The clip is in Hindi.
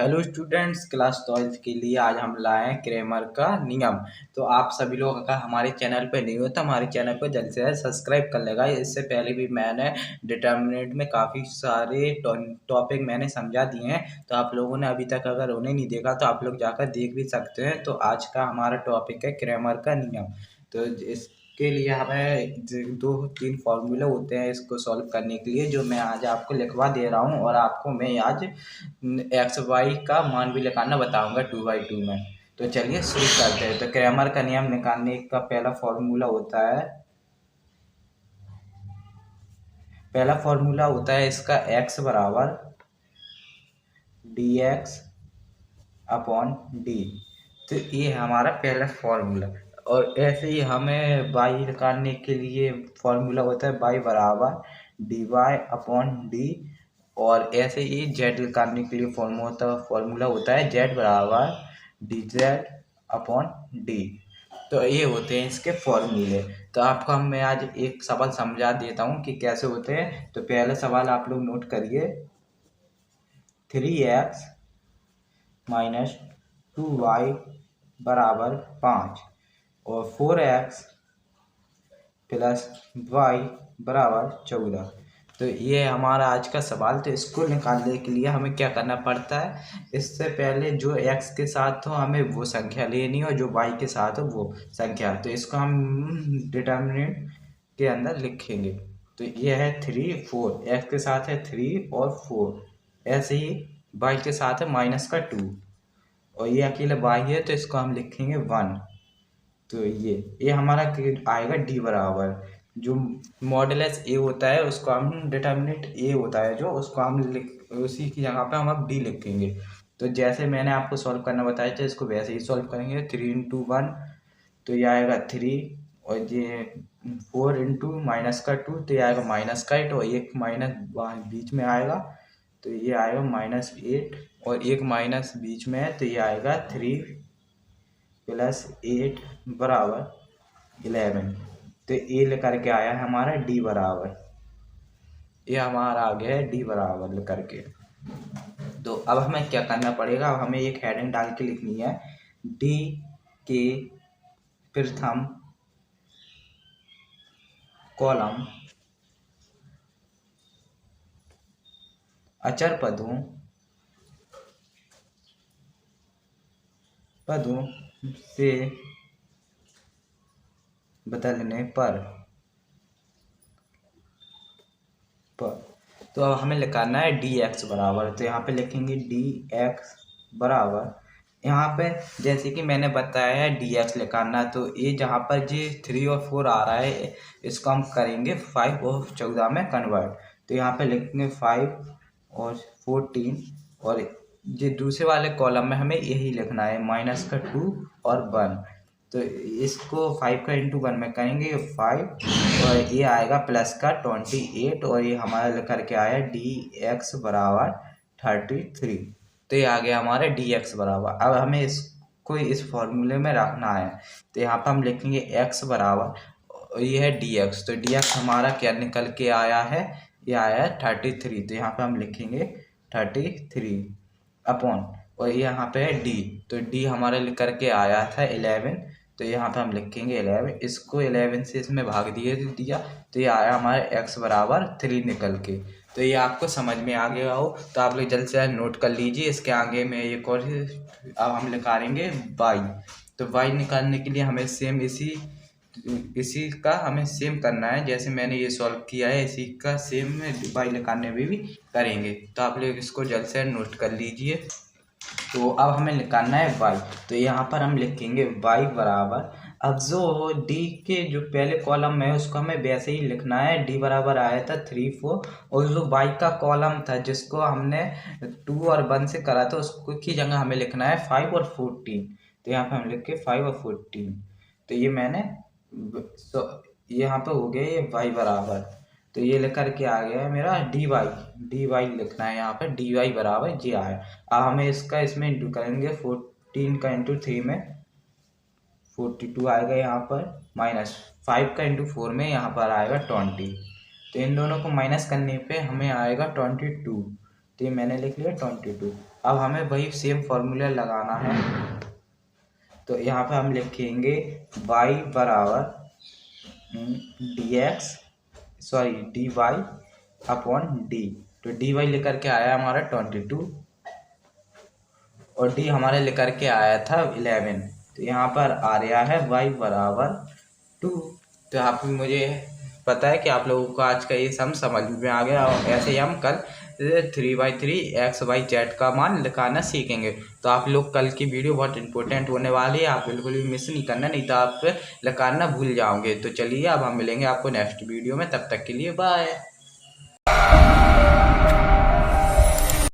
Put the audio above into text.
हेलो स्टूडेंट्स, क्लास 12th के लिए आज हम लाए हैं क्रैमर का नियम। तो आप सभी लोग अगर हमारे चैनल पर नहीं हो तो हमारे चैनल को जल्द से जल्द सब्सक्राइब कर लेगा। इससे पहले भी मैंने डिटर्मिनेंट में काफ़ी सारे टॉपिक मैंने समझा दिए हैं, तो आप लोगों ने अभी तक अगर उन्हें नहीं देखा तो आप लोग जाकर देख भी सकते हैं। तो आज का हमारा टॉपिक है क्रैमर का नियम। तो इसके लिए हमें 2-3 फॉर्मूले होते हैं इसको सॉल्व करने के लिए, जो मैं आज आपको लिखवा दे रहा हूँ और आपको मैं आज एक्स वाई का मान भी निकालना बताऊंगा 2/2 में। तो चलिए शुरू करते हैं। तो क्रैमर का नियम निकालने का पहला फॉर्मूला होता है इसका x बराबर dx अपॉन डी। तो ये हमारा पहला फॉर्मूला। और ऐसे ही हमें y निकालने के लिए फॉर्मूला होता है y बराबर dy अपॉन डी। और ऐसे ही z निकालने के लिए फॉर्मूला होता है z बराबर dz अपॉन डी। तो ये होते हैं इसके फॉर्मूले। तो आपको मैं आज एक सवाल समझा देता हूँ कि कैसे होते हैं। तो पहला सवाल आप लोग नोट करिए। 3x माइनस 2y बराबर 5 और 4x प्लस y बराबर 14। तो ये हमारा आज का सवाल। तो इसको निकालने के लिए हमें क्या करना पड़ता है, इससे पहले जो x के साथ हो हमें वो संख्या लेनी हो, जो y के साथ हो वो संख्या। तो इसको हम डिटर्मिनेंट के अंदर लिखेंगे। तो ये है 3 4, x के साथ है 3 और 4। ऐसे ही y के साथ है -2 और ये अकेले y है तो इसको हम लिखेंगे 1। तो ये हमारा आएगा d बराबर, जो मॉडुलस a होता है उसको हम डिटर्मिनेंट a होता है जो उसको हम उसी की जगह पे हम अब d लिखेंगे। तो जैसे मैंने आपको सॉल्व करना बताया था इसको वैसे ही सॉल्व करेंगे। 3 × 1 तो ये आएगा 3 और ये 4 × -2 तो ये आएगा -8 और एक माइनस बीच में आएगा तो ये आएगा -8 और एक माइनस बीच में है तो ये आएगा 3 + 8 बराबर 11। तो ये लेकर के आया है हमारा d बराबर, ये हमारा आ गया है d बराबर लेकर के। तो अब हमें क्या करना पड़ेगा, अब हमें एक हेडिंग डाल के लिखनी है d के प्रथम कॉलम अचर पदों से बदलने पर तो अब हमें लिखना है dx बराबर। तो यहाँ पे लिखेंगे dx बराबर, यहाँ पे जैसे कि मैंने बताया है dx लिखना। तो ये जहाँ पर जी 3 और 4 आ रहा है इसको हम करेंगे 5 और 14 में कन्वर्ट। तो यहाँ पे लिखेंगे 5 और 14 और ये दूसरे वाले कॉलम में हमें यही लिखना है -2 और 1। तो इसको 5 का × 1 में करेंगे 5 और ये आएगा प्लस का 28 और ये हमारा लेकर के आया dx बराबर 33। तो ये आ गया हमारा dx बराबर। अब हमें इसको इस फॉर्मूले में रखना है। तो यहाँ पर हम लिखेंगे x बराबर, ये है dx। तो dx हमारा क्या निकल के आया है, ये आया है 33। तो यहाँ पे हम लिखेंगे 33 अपॉन और यहाँ पे है d। तो d हमारे लेकर के आया था 11। तो यहाँ पे हम लिखेंगे 11, इसको 11 से इसमें भाग दिया तो ये आया हमारे x बराबर 3 निकल के। तो ये आपको समझ में आ गया हो तो आप लोग जल्द से जल्द नोट कर लीजिए। इसके आगे में एक और अब हम निकालेंगे y। तो y निकालने के लिए हमें सेम इसी का हमें सेम करना है, जैसे मैंने ये सॉल्व किया है इसी का सेम y निकालने में भी करेंगे। तो आप लोग इसको जल्द से नोट कर लीजिए। तो अब हमें निकालना है y। तो यहाँ पर हम लिखेंगे y बराबर, अब जो d के जो पहले कॉलम है उसको हमें वैसे ही लिखना है। d बराबर आया था 3 4 और जो y का कॉलम था जिसको हमने 2 और 1 से करा था उसको की जगह हमें लिखना है 5 और 14। तो यहाँ पे हम लिख के 5 और 14। तो ये मैंने यहाँ पे हो गया ये y बराबर। तो ये लेकर के आ गया है मेरा dy लिखना है यहाँ पे dy बराबर जी आया। अब हमें इसका इसमें इंटू करेंगे 14 का × 3 में 42 आएगा यहाँ पर, -5 का × 4 में यहाँ पर आएगा 20। तो इन दोनों को माइनस करने पे हमें आएगा 22। तो ये मैंने लिख लिया 22। अब हमें वही सेम फॉर्मूला लगाना है। तो यहाँ पे हम लिखेंगे y बराबर dy अपॉन डी। तो dy लेकर के आया हमारा 22 और d हमारे लेकर के आया था 11। तो यहाँ पर आ रहा है y बराबर 2। तो यहाँ पे मुझे पता है कि आप लोगों को आज का ये सम समझ में आ गया और ऐसे ही हम कल 3/3 XYZ का मान निकालना सीखेंगे। तो आप लोग कल की वीडियो बहुत इंपॉर्टेंट होने वाली है, आप बिल्कुल भी मिस नहीं करना, नहीं तो आप निकालना भूल जाओगे। तो चलिए अब हम मिलेंगे आपको नेक्स्ट वीडियो में, तब तक के लिए बाय।